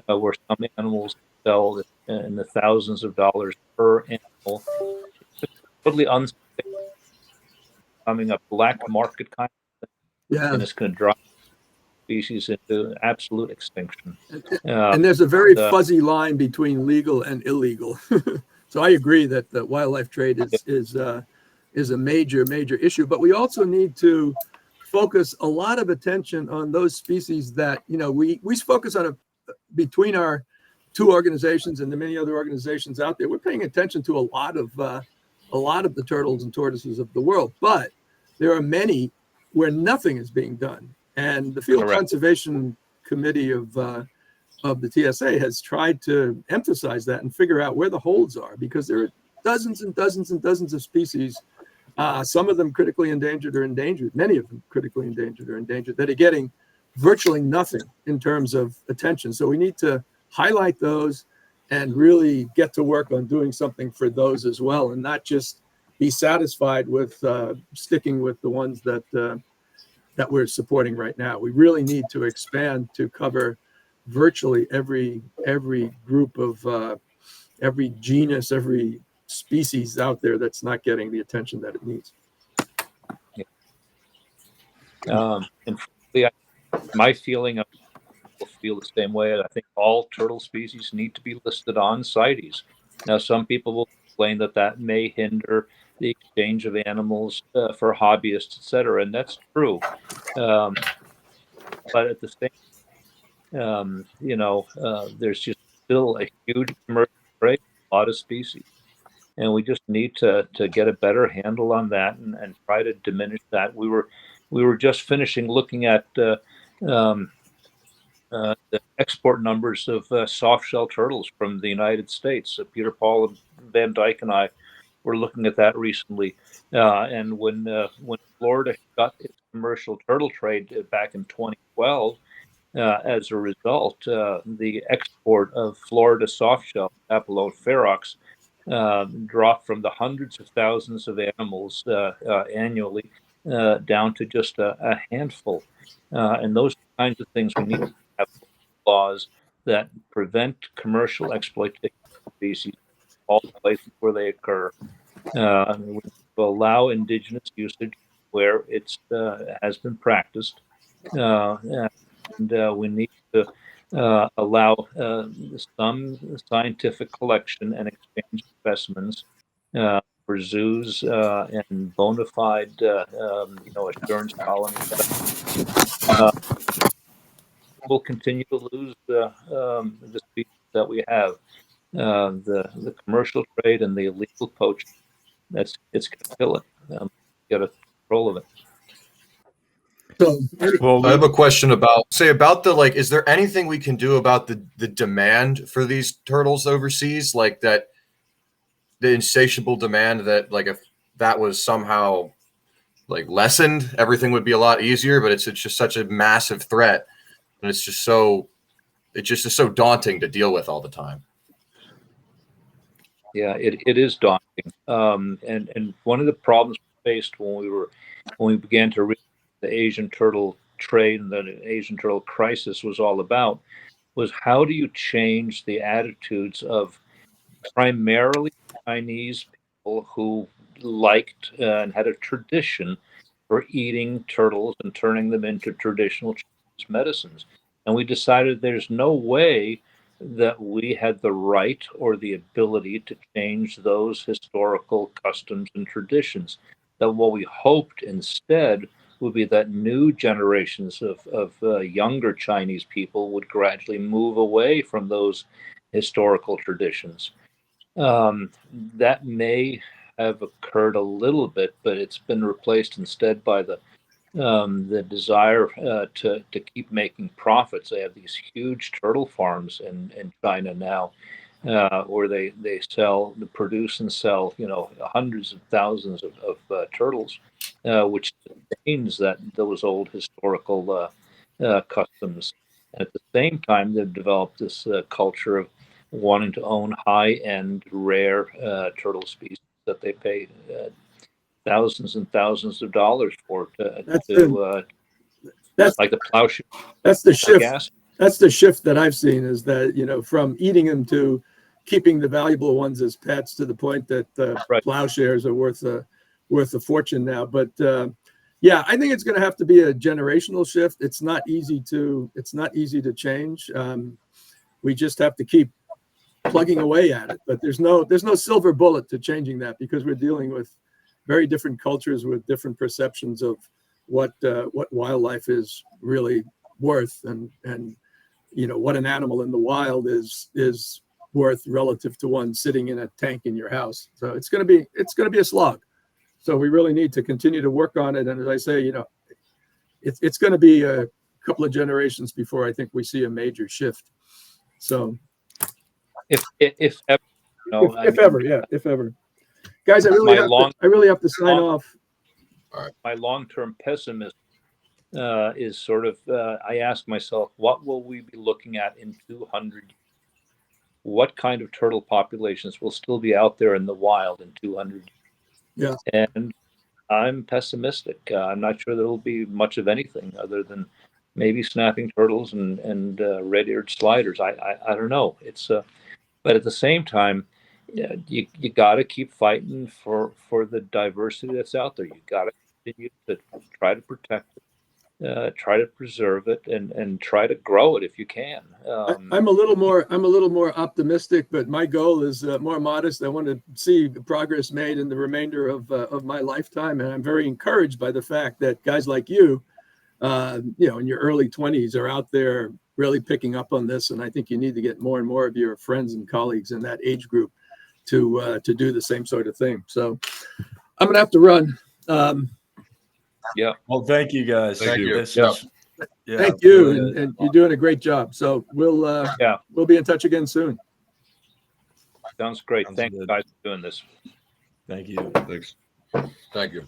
where some animals sell in the thousands of dollars per animal, it's totally unsustainable, becoming a black market kind of thing, Yeah. and it's going to drive species into absolute extinction. And there's a very fuzzy line between legal and illegal. So I agree that the wildlife trade is a major issue, but we also need to focus a lot of attention on those species that, we focus on between our two organizations and the many other organizations out there. We're paying attention to a lot of the turtles and tortoises of the world, but there are many where nothing is being done. And the Field Conservation Committee of the TSA has tried to emphasize that and figure out where the holes are, because there are dozens and dozens and dozens of species, some of them critically endangered or endangered, many of them critically endangered or endangered, that are getting virtually nothing in terms of attention. So we need to highlight those and really get to work on doing something for those as well, and not just be satisfied with sticking with the ones that we're supporting right now. We really need to expand to cover virtually every group of every genus, every species out there that's not getting the attention that it needs. And frankly, my feeling of people feel the same way. I think all turtle species need to be listed on CITES. Now, some people will complain that may hinder the exchange of animals for hobbyists, etc., and that's true. But at the same, there's just still a huge commercial trade, a lot of species, and we just need to get a better handle on that and try to diminish that. We were just finishing looking at the export numbers of soft-shell turtles from the United States. Peter Paul and Van Dyke and I were looking at that recently. And when Florida got its commercial turtle trade back in 2012, as a result, the export of Florida softshell, Papillon ferox, dropped from the hundreds of thousands of animals annually down to just a handful. And those kinds of things, we need to have laws that prevent commercial exploitation of species, all the places where they occur. We allow indigenous usage where it has been practiced. And we need to allow some scientific collection and exchange of specimens for zoos and bona fide, assurance colonies. We'll continue to lose the species that we have. The commercial trade and the illegal poaching, it's going to kill it. Get a control of it. Well, I have a question about is there anything we can do about the demand for these turtles overseas? Like that, the insatiable demand that, like, if that was somehow like lessened, everything would be a lot easier, but it's just such a massive threat. And it's just so daunting to deal with all the time. Yeah, it is daunting. And one of the problems we faced when we began to read the Asian turtle trade and the Asian turtle crisis was all about was how do you change the attitudes of primarily Chinese people who liked and had a tradition for eating turtles and turning them into traditional Chinese medicines. And we decided there's no way that we had the right or the ability to change those historical customs and traditions. That what we hoped instead would be that new generations of younger Chinese people would gradually move away from those historical traditions. That may have occurred a little bit, but it's been replaced instead by the desire to keep making profits. They have these huge turtle farms in China now, where they produce and sell hundreds of thousands of turtles, which sustains those old historical customs. And at the same time, they've developed this culture of wanting to own high-end, rare turtle species that they pay thousands and thousands of dollars for That's like the plowshare. that's the shift. Gas. That's the shift that I've seen, is that, from eating them to keeping the valuable ones as pets, to the point that Right. plowshares are worth a fortune now. But yeah, I think it's going to have to be a generational shift. It's not easy to change. We just have to keep plugging away at it. But there's no silver bullet to changing that, because we're dealing with very different cultures with different perceptions of what wildlife is really worth, and what an animal in the wild is worth relative to one sitting in a tank in your house. So it's going to be a slog. So we really need to continue to work on it. And as I say, it's going to be a couple of generations before I think we see a major shift. So If ever, if ever, guys, I really have to sign off. My long-term pessimism is sort of, I ask myself, what will we be looking at in 200 years? What kind of turtle populations will still be out there in the wild in 200 years? Yeah. And I'm pessimistic. I'm not sure there will be much of anything other than maybe snapping turtles and red-eared sliders. I don't know. But at the same time, you got to keep fighting for the diversity that's out there. You got to continue to try to protect it, try to preserve it, and try to grow it if you can. I'm a little more optimistic, but my goal is more modest. I want to see progress made in the remainder of my lifetime, and I'm very encouraged by the fact that guys like you, in your early 20s, are out there really picking up on this. And I think you need to get more and more of your friends and colleagues in that age group to do the same sort of thing. So I'm gonna have to run. Yeah. Well, thank you guys. Thank you. Thank you, and you're doing a great job. So we'll be in touch again soon. Sounds great. Sounds Thanks, good. guys, for doing this. Thank you. Thanks. Thank you.